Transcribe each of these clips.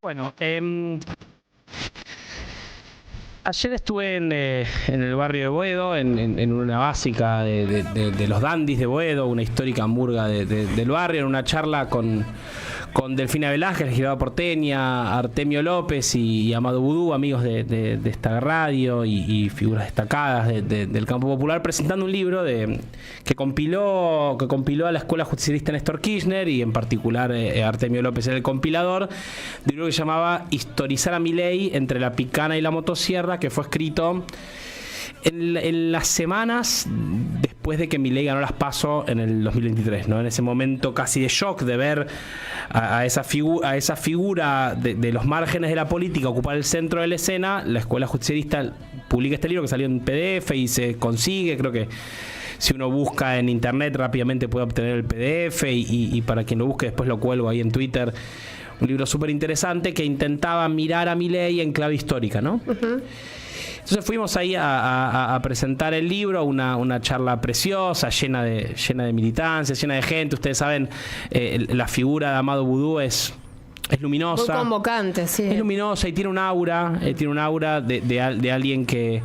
Bueno, ayer estuve en el barrio de Boedo, en una básica de los dandis de Boedo, una histórica murga del barrio, en una charla con Delfina Velázquez, legisladora porteña, Artemio López y Amado Vudú, amigos de esta radio y figuras destacadas del campo popular, presentando un libro que compiló a la Escuela Justicialista Néstor Kirchner, y en particular Artemio López era el compilador, de un libro que se llamaba Historizar a Milei entre la picana y la motosierra, que fue escrito en las semanas después de que Milei ganó las PASO en el 2023, ¿no? En ese momento casi de shock de ver a esa figura de los márgenes de la política ocupar el centro de la escena, la Escuela Justicialista publica este libro que salió en PDF y se consigue, creo que si uno busca en internet rápidamente puede obtener el PDF y para quien lo busque después lo cuelgo ahí en Twitter. Un libro súper interesante que intentaba mirar a Milei en clave histórica, ¿no? Uh-huh. Entonces fuimos ahí a presentar el libro, una charla preciosa, llena de militancia, llena de gente. Ustedes saben, la figura de Amado Vudú es luminosa. Muy convocante, sí. Es luminosa y tiene un aura de alguien que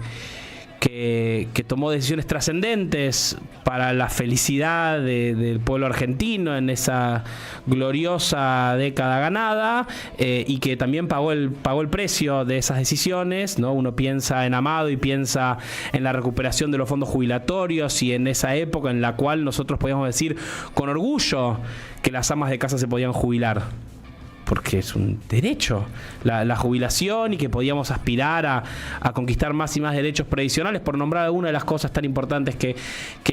tomó decisiones trascendentes para la felicidad del pueblo argentino en esa gloriosa década ganada, y que también pagó el precio de esas decisiones, ¿no? Uno piensa en Amado y piensa en la recuperación de los fondos jubilatorios y en esa época en la cual nosotros podíamos decir con orgullo que las amas de casa se podían jubilar, porque es un derecho la jubilación, y que podíamos aspirar a conquistar más y más derechos previsionales, por nombrar alguna de las cosas tan importantes que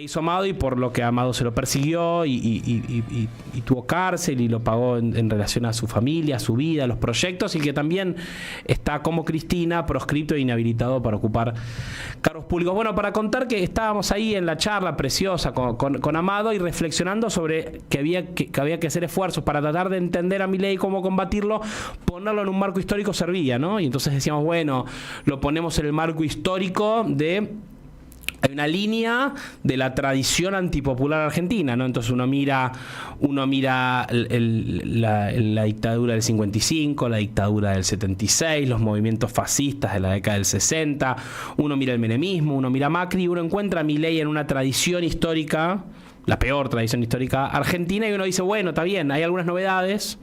hizo Amado, y por lo que Amado se lo persiguió y tuvo cárcel y lo pagó en relación a su familia, a su vida, a los proyectos, y que también está como Cristina proscripto e inhabilitado para ocupar cargos públicos. Bueno, para contar que estábamos ahí en la charla preciosa con Amado y reflexionando sobre que había que hacer esfuerzos para tratar de entender a Milei, cómo combatirlo, ponerlo en un marco histórico servía, ¿no? Y entonces decíamos, bueno, lo ponemos en el marco histórico hay una línea de la tradición antipopular argentina, ¿no? Entonces uno mira la dictadura del 55, la dictadura del 76, los movimientos fascistas de la década del 60, uno mira el menemismo, uno mira Macri, y uno encuentra a Milei en una tradición histórica, la peor tradición histórica argentina, y uno dice, bueno, está bien, hay algunas novedades,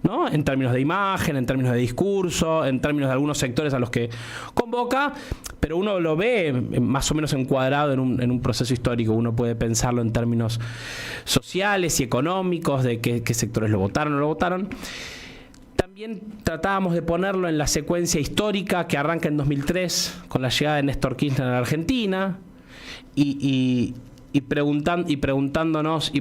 ¿no? En términos de imagen, en términos de discurso, en términos de algunos sectores a los que convoca, pero uno lo ve más o menos encuadrado en un proceso histórico. Uno puede pensarlo en términos sociales y económicos, de qué sectores lo votaron o no lo votaron. También tratábamos de ponerlo en la secuencia histórica que arranca en 2003 con la llegada de Néstor Kirchner a la Argentina, y preguntándonos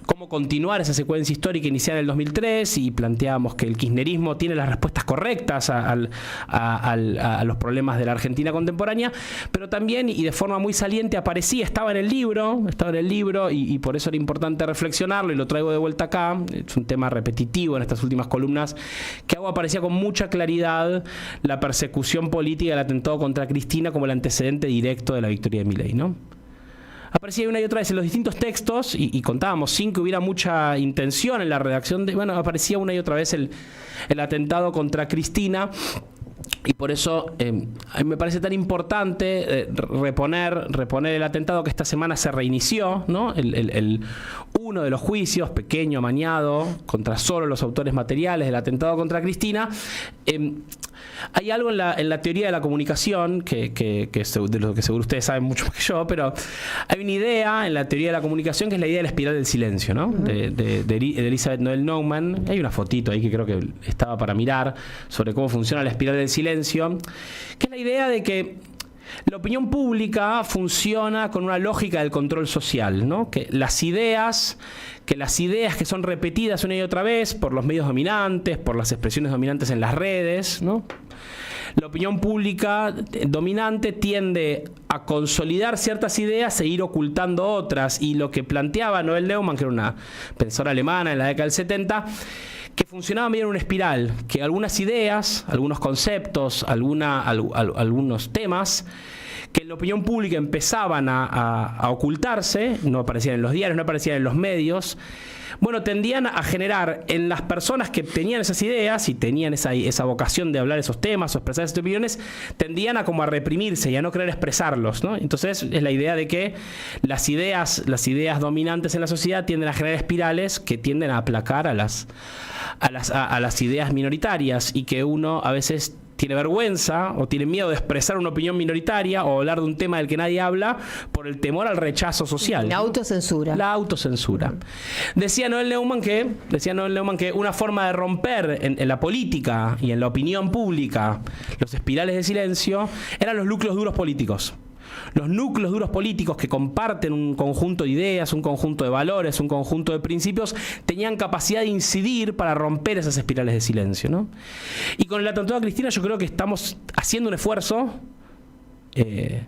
cómo continuar esa secuencia histórica iniciada en el 2003, y planteábamos que el kirchnerismo tiene las respuestas correctas a los problemas de la Argentina contemporánea, pero también, y de forma muy saliente, estaba en el libro, y por eso era importante reflexionarlo, y lo traigo de vuelta acá. Es un tema repetitivo en estas últimas columnas que aparecía con mucha claridad la persecución política del atentado contra Cristina como el antecedente directo de la victoria de Milei, ¿no? Aparecía una y otra vez en los distintos textos, y contábamos sin que hubiera mucha intención en la redacción aparecía una y otra vez el atentado contra Cristina, y por eso a mí me parece tan importante reponer el atentado que esta semana se reinició, ¿no? Uno de los juicios, pequeño, amañado, contra solo los autores materiales del atentado contra Cristina. Hay algo en la teoría de la comunicación, que de lo que seguro ustedes saben mucho más que yo, pero hay una idea en la teoría de la comunicación que es la idea de la espiral del silencio, ¿no? De Elizabeth Noel Neumann. Hay una fotito ahí que creo que estaba para mirar sobre cómo funciona la espiral del silencio, que es la idea de que la opinión pública funciona con una lógica del control social, ¿no? Que las ideas que son repetidas una y otra vez por los medios dominantes, por las expresiones dominantes en las redes, ¿no? La opinión pública dominante tiende a consolidar ciertas ideas e ir ocultando otras, y lo que planteaba Noel Neumann, que era una pensadora alemana en la década del 70, que funcionaba medio en una espiral, que algunas ideas, algunos conceptos, algunos temas que en la opinión pública empezaban a ocultarse, no aparecían en los diarios, no aparecían en los medios, bueno, tendían a generar en las personas que tenían esas ideas y tenían esa vocación de hablar esos temas o expresar esas opiniones, tendían a como a reprimirse y a no querer expresarlos, ¿no? Entonces es la idea de que las ideas dominantes en la sociedad tienden a generar espirales que tienden a aplacar a las ideas minoritarias, y que uno a veces tiene vergüenza o tiene miedo de expresar una opinión minoritaria o hablar de un tema del que nadie habla por el temor al rechazo social. La autocensura. La autocensura. Decía Noel Neumann que una forma de romper en la política y en la opinión pública los espirales de silencio eran los núcleos duros políticos. Los núcleos duros políticos que comparten un conjunto de ideas, un conjunto de valores, un conjunto de principios, tenían capacidad de incidir para romper esas espirales de silencio, ¿no? Y con el atentado a Cristina yo creo que estamos haciendo un esfuerzo de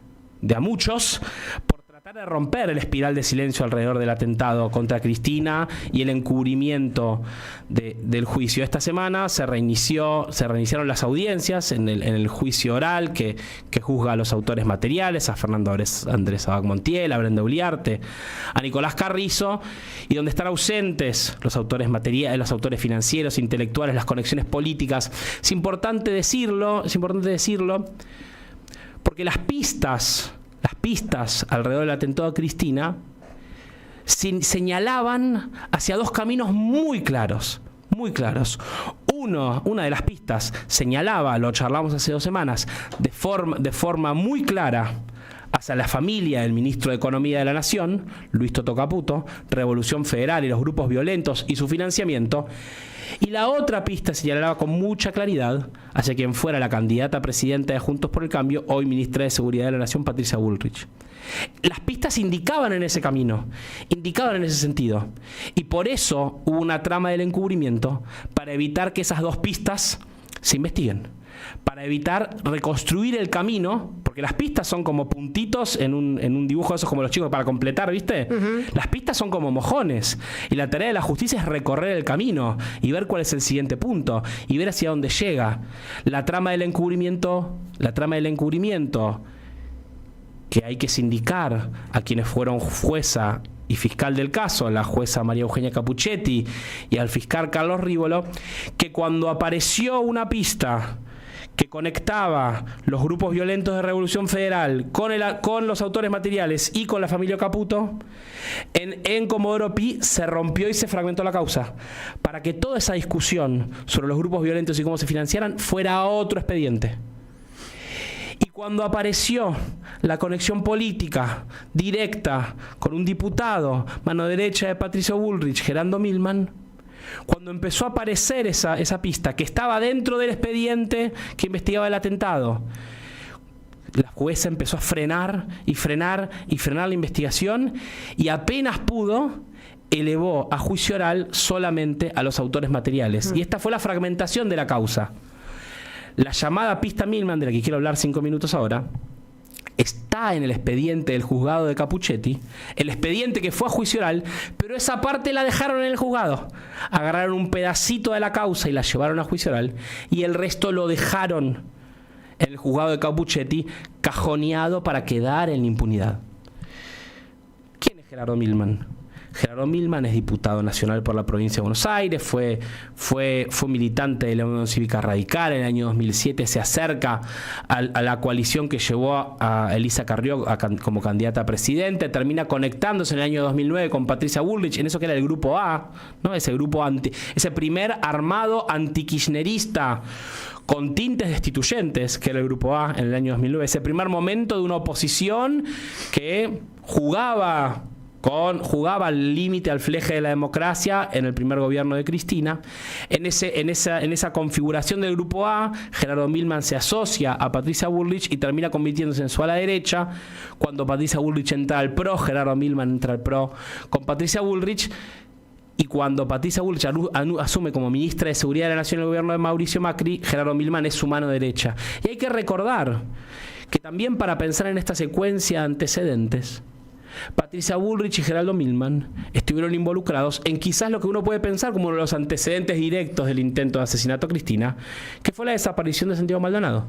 a muchos por tratar de romper el espiral de silencio alrededor del atentado contra Cristina y el encubrimiento del juicio. Esta semana se reiniciaron las audiencias en el juicio oral que juzga a los autores materiales, a Fernando Andrés Abad Montiel, a Brenda Uliarte, a Nicolás Carrizo, y donde están ausentes los autores materiales, los autores financieros, intelectuales, las conexiones políticas. Es importante decirlo, porque las pistas alrededor del atentado a Cristina señalaban hacia dos caminos muy claros. Una de las pistas señalaba, lo charlamos hace 2 semanas, de forma muy clara hacia la familia del ministro de Economía de la Nación, Luis Toto Caputo, Revolución Federal y los grupos violentos y su financiamiento. Y la otra pista señalaba con mucha claridad hacia quien fuera la candidata a presidenta de Juntos por el Cambio, hoy ministra de Seguridad de la Nación, Patricia Bullrich. Las pistas indicaban en ese camino, indicaban en ese sentido. Y por eso hubo una trama del encubrimiento para evitar que esas dos pistas se investiguen, para evitar reconstruir el camino, porque las pistas son como puntitos en un dibujo de esos como los chicos para completar, ¿viste? Las pistas son como mojones, y la tarea de la justicia es recorrer el camino y ver cuál es el siguiente punto y ver hacia dónde llega. La trama del encubrimiento que hay que sindicar a quienes fueron jueza y fiscal del caso, la jueza María Eugenia Capuchetti y al fiscal Carlos Rívolo, que cuando apareció una pista que conectaba los grupos violentos de Revolución Federal con los autores materiales y con la familia Caputo, en Comodoro Pi se rompió y se fragmentó la causa, para que toda esa discusión sobre los grupos violentos y cómo se financiaran fuera otro expediente. Y cuando apareció la conexión política directa con un diputado, mano derecha de Patricia Bullrich, Gerardo Milman, cuando empezó a aparecer esa pista que estaba dentro del expediente que investigaba el atentado, la jueza empezó a frenar la investigación, y apenas pudo elevó a juicio oral solamente a los autores materiales. Y esta fue la fragmentación de la causa. La llamada pista Milman, de la que quiero hablar 5 minutos ahora, está en el expediente del juzgado de Capuchetti, el expediente que fue a juicio oral, pero esa parte la dejaron en el juzgado. Agarraron un pedacito de la causa y la llevaron a juicio oral, y el resto lo dejaron en el juzgado de Capuchetti, cajoneado para quedar en la impunidad. ¿Quién es Gerardo Milman? Gerardo Milman es diputado nacional por la provincia de Buenos Aires, fue militante de la Unión Cívica Radical. En el año 2007 se acerca a la coalición que llevó a Elisa Carrió como candidata a presidente, termina conectándose en el año 2009 con Patricia Bullrich, en eso que era el Grupo A, ¿no? Ese primer armado antikirchnerista con tintes destituyentes, que era el Grupo A en el año 2009, ese primer momento de una oposición que jugaba al límite, al fleje de la democracia en el primer gobierno de Cristina. En esa configuración del Grupo A, Gerardo Milman se asocia a Patricia Bullrich y termina convirtiéndose en su ala derecha. Cuando Patricia Bullrich entra al PRO, Gerardo Milman entra al PRO con Patricia Bullrich. Y cuando Patricia Bullrich asume como ministra de Seguridad de la Nación en el gobierno de Mauricio Macri, Gerardo Milman es su mano derecha. Y hay que recordar que también, para pensar en esta secuencia de antecedentes, Patricia Bullrich y Gerardo Milman estuvieron involucrados en quizás lo que uno puede pensar como uno de los antecedentes directos del intento de asesinato a Cristina, que fue la desaparición de Santiago Maldonado.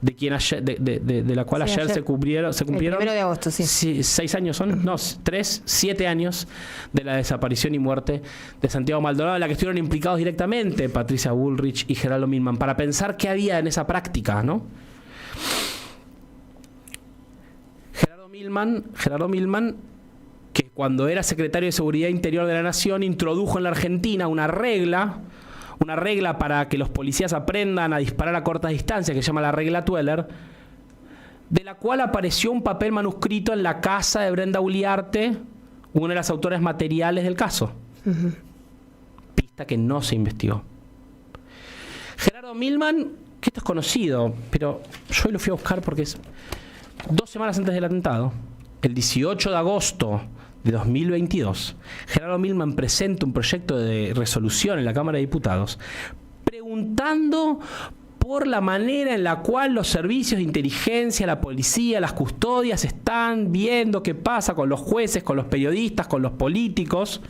de la cual ayer se cumplieron. El 1 de agosto, sí. 6 años son, no, 7 años de la desaparición y muerte de Santiago Maldonado, en la que estuvieron implicados directamente Patricia Bullrich y Gerardo Milman, para pensar qué había en esa práctica, ¿no? Gerardo Milman, que cuando era secretario de Seguridad Interior de la Nación, introdujo en la Argentina una regla para que los policías aprendan a disparar a cortas distancias, que se llama la regla Tweller, de la cual apareció un papel manuscrito en la casa de Brenda Uliarte, una de las autoras materiales del caso. Uh-huh. Pista que no se investigó. Gerardo Milman, que esto es conocido, pero yo hoy lo fui a buscar porque es 2 semanas antes del atentado, el 18 de agosto de 2022, Gerardo Milman presenta un proyecto de resolución en la Cámara de Diputados preguntando por la manera en la cual los servicios de inteligencia, la policía, las custodias están viendo qué pasa con los jueces, con los periodistas, con los políticos.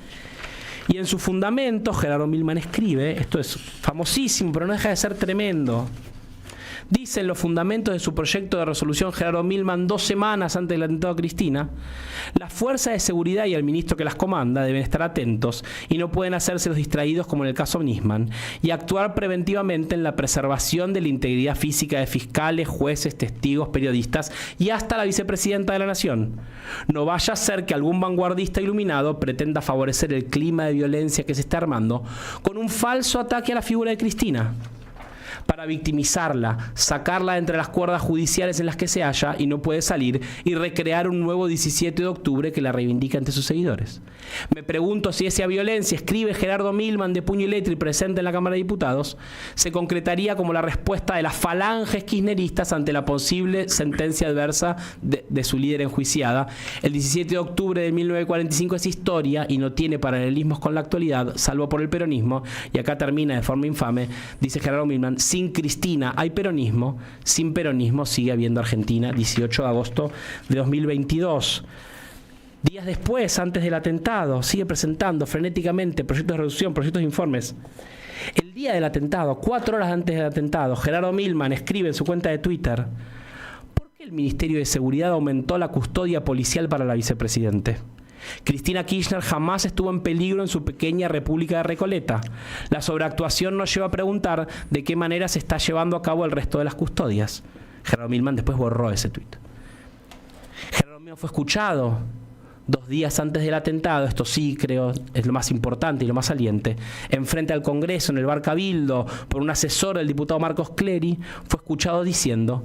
Y en su fundamento, Gerardo Milman escribe, esto es famosísimo, pero no deja de ser tremendo. Dice en los fundamentos de su proyecto de resolución Gerardo Milman 2 semanas antes del atentado a Cristina: las fuerzas de seguridad y el ministro que las comanda deben estar atentos y no pueden hacerse los distraídos como en el caso Nisman, y actuar preventivamente en la preservación de la integridad física de fiscales, jueces, testigos, periodistas y hasta la vicepresidenta de la Nación. No vaya a ser que algún vanguardista iluminado pretenda favorecer el clima de violencia que se está armando con un falso ataque a la figura de Cristina, para victimizarla, sacarla de entre las cuerdas judiciales en las que se halla y no puede salir, y recrear un nuevo 17 de octubre que la reivindica ante sus seguidores. Me pregunto si esa violencia, escribe Gerardo Milman de puño y letra y presente en la Cámara de Diputados, se concretaría como la respuesta de las falanges kirchneristas ante la posible sentencia adversa de su líder enjuiciada. El 17 de octubre de 1945 es historia y no tiene paralelismos con la actualidad, salvo por el peronismo, y acá termina de forma infame, dice Gerardo Milman: sin Cristina hay peronismo, sin peronismo sigue habiendo Argentina. 18 de agosto de 2022. Días después, antes del atentado, sigue presentando frenéticamente proyectos de resolución, proyectos de informes. El día del atentado, 4 horas antes del atentado, Gerardo Milman escribe en su cuenta de Twitter: ¿por qué el Ministerio de Seguridad aumentó la custodia policial para la vicepresidente? Cristina Kirchner jamás estuvo en peligro en su pequeña República de Recoleta. La sobreactuación nos lleva a preguntar de qué manera se está llevando a cabo el resto de las custodias. Gerardo Milman después borró ese tuit. Gerardo Milman fue escuchado 2 días antes del atentado, esto sí creo es lo más importante y lo más saliente, enfrente al Congreso, en el bar Cabildo, por un asesor del diputado Marcos Clery. Fue escuchado diciendo,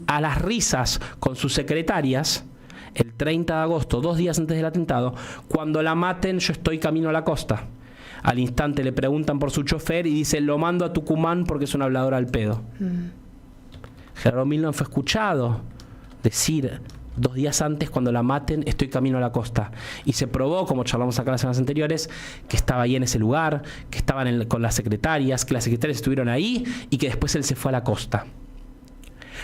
a las risas con sus secretarias, el 30 de agosto, 2 días antes del atentado: cuando la maten yo estoy camino a la costa. Al instante le preguntan por su chofer y dice: lo mando a Tucumán porque es una habladora al pedo. Gerardo Milman fue escuchado decir 2 días antes: cuando la maten estoy camino a la costa. Y se probó, como charlamos acá las semanas anteriores, que estaba ahí en ese lugar, que estaban con las secretarias, que las secretarias estuvieron ahí y que después él se fue a la costa.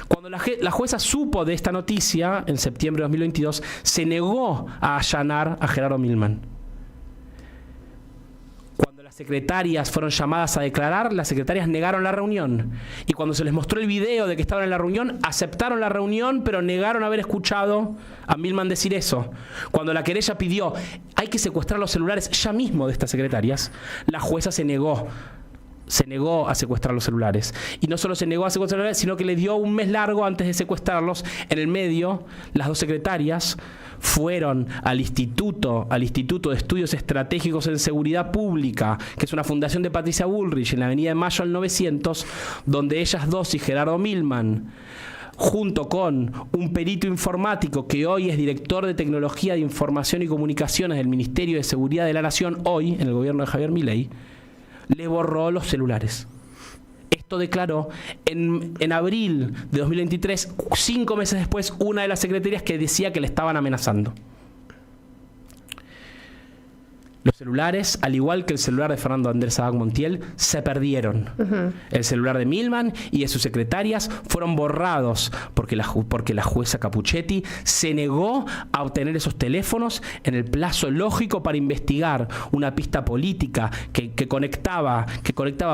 Cuando la jueza supo de esta noticia, en septiembre de 2022, se negó a allanar a Gerardo Milman. Cuando las secretarias fueron llamadas a declarar, las secretarias negaron la reunión. Y cuando se les mostró el video de que estaban en la reunión, aceptaron la reunión, pero negaron haber escuchado a Milman decir eso. Cuando la querella pidió: hay que secuestrar los celulares ya mismo de estas secretarias, la jueza se negó a secuestrar los celulares. Y no solo se negó a secuestrar los celulares, sino que le dio un mes largo antes de secuestrarlos. En el medio, las 2 secretarias fueron al Instituto de Estudios Estratégicos en Seguridad Pública, que es una fundación de Patricia Bullrich, en la Avenida de Mayo al 900, donde ellas 2 y Gerardo Milman, junto con un perito informático que hoy es director de Tecnología de Información y Comunicaciones del Ministerio de Seguridad de la Nación, hoy en el gobierno de Javier Milei, le borró los celulares. Esto declaró en abril de 2023, 5 meses después, una de las secretarias que decía que le estaban amenazando. Los celulares, al igual que el celular de Fernando Andrés Sabac Montiel, se perdieron. El celular de Milman y de sus secretarias fueron borrados porque la jueza Capuchetti se negó a obtener esos teléfonos en el plazo lógico para investigar una pista política que conectaba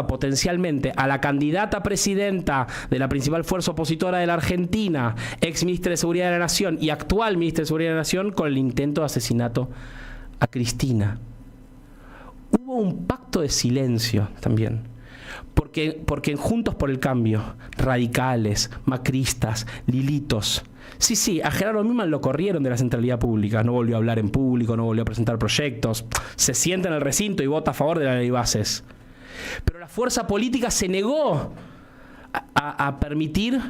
potencialmente a la candidata presidenta de la principal fuerza opositora de la Argentina, ex ministra de Seguridad de la Nación y actual ministra de Seguridad de la Nación, con el intento de asesinato a Cristina. Hubo un pacto de silencio también, porque en Juntos por el Cambio, radicales, macristas, lilitos, sí, a Gerardo Milman lo corrieron de la centralidad pública, no volvió a hablar en público, no volvió a presentar proyectos, se sienta en el recinto y vota a favor de la ley bases. Pero la fuerza política se negó a permitir,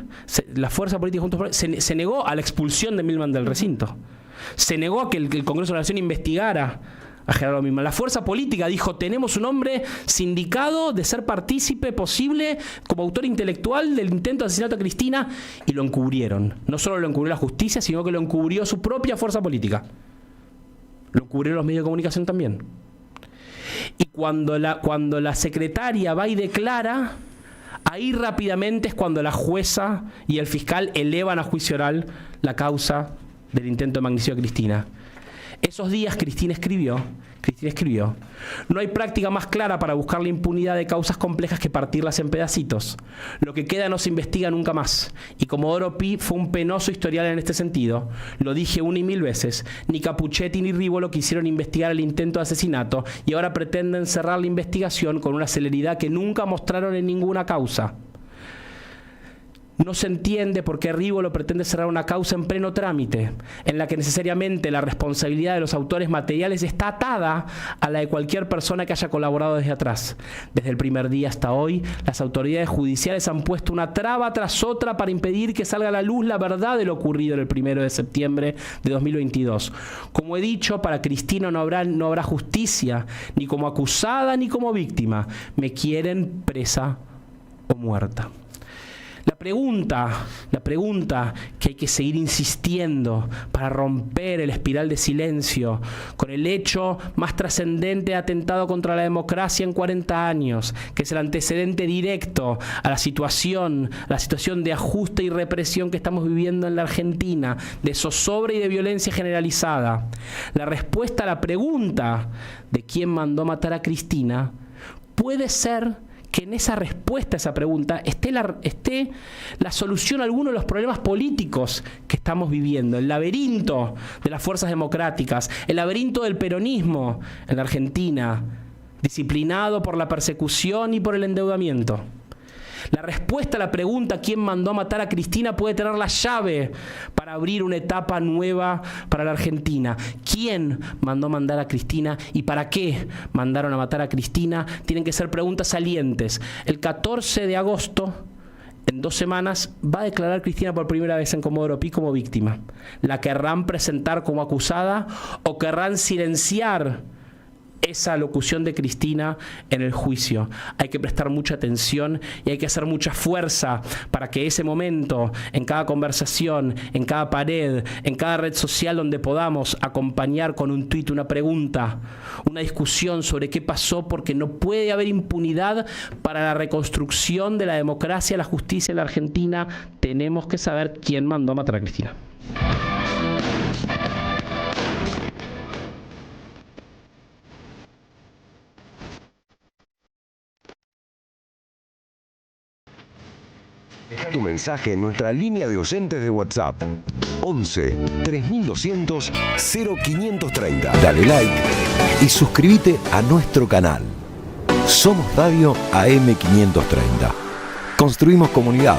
la fuerza política Juntos por el Cambio se negó a la expulsión de Milman del recinto, se negó a que el Congreso de la Nación investigara a Gerardo Milman. La fuerza política dijo: tenemos un hombre sindicado de ser partícipe posible como autor intelectual del intento de asesinato a Cristina, y lo encubrieron. No solo lo encubrió la justicia, sino que lo encubrió su propia fuerza política. Lo encubrieron los medios de comunicación también. Y cuando la secretaria va y declara, ahí rápidamente es cuando la jueza y el fiscal elevan a juicio oral la causa del intento de magnicidio a Cristina. Esos días Cristina escribió: no hay práctica más clara para buscar la impunidad de causas complejas que partirlas en pedacitos. Lo que queda no se investiga nunca más. Y Comodoro Pi fue un penoso historial en este sentido. Lo dije una y mil veces. Ni Capuchetti ni Rivolo quisieron investigar el intento de asesinato y ahora pretenden cerrar la investigación con una celeridad que nunca mostraron en ninguna causa. No se entiende por qué Rivolo pretende cerrar una causa en pleno trámite, en la que necesariamente la responsabilidad de los autores materiales está atada a la de cualquier persona que haya colaborado desde atrás. Desde el primer día hasta hoy, las autoridades judiciales han puesto una traba tras otra para impedir que salga a la luz la verdad de lo ocurrido el 1 de septiembre de 2022. Como he dicho, para Cristina no habrá justicia, ni como acusada ni como víctima. Me quieren presa o muerta. La pregunta que hay que seguir insistiendo para romper el espiral de silencio con el hecho más trascendente de atentado contra la democracia en 40 años, que es el antecedente directo a la situación de ajuste y represión que estamos viviendo en la Argentina, de zozobra y de violencia generalizada. La respuesta a la pregunta de quién mandó matar a Cristina puede ser que en esa respuesta a esa pregunta esté la solución a algunos de los problemas políticos que estamos viviendo, el laberinto de las fuerzas democráticas, el laberinto del peronismo en la Argentina, disciplinado por la persecución y por el endeudamiento. La respuesta a la pregunta ¿quién mandó a matar a Cristina? Puede tener la llave para abrir una etapa nueva para la Argentina. ¿Quién mandó matar a Cristina y para qué mandaron a matar a Cristina? Tienen que ser preguntas salientes. El 14 de agosto, en 2 semanas, va a declarar Cristina por primera vez en Comodoro Pi como víctima. ¿La querrán presentar como acusada o querrán silenciar esa locución de Cristina en el juicio? Hay que prestar mucha atención y hay que hacer mucha fuerza para que ese momento, en cada conversación, en cada pared, en cada red social donde podamos acompañar con un tuit, una pregunta, una discusión sobre qué pasó, porque no puede haber impunidad para la reconstrucción de la democracia, la justicia en la Argentina. Tenemos que saber quién mandó a matar a Cristina. Deja tu mensaje en nuestra línea de oyentes de WhatsApp 11 3200 0530. Dale like y suscríbete a nuestro canal. Somos Radio AM 530. Construimos comunidad.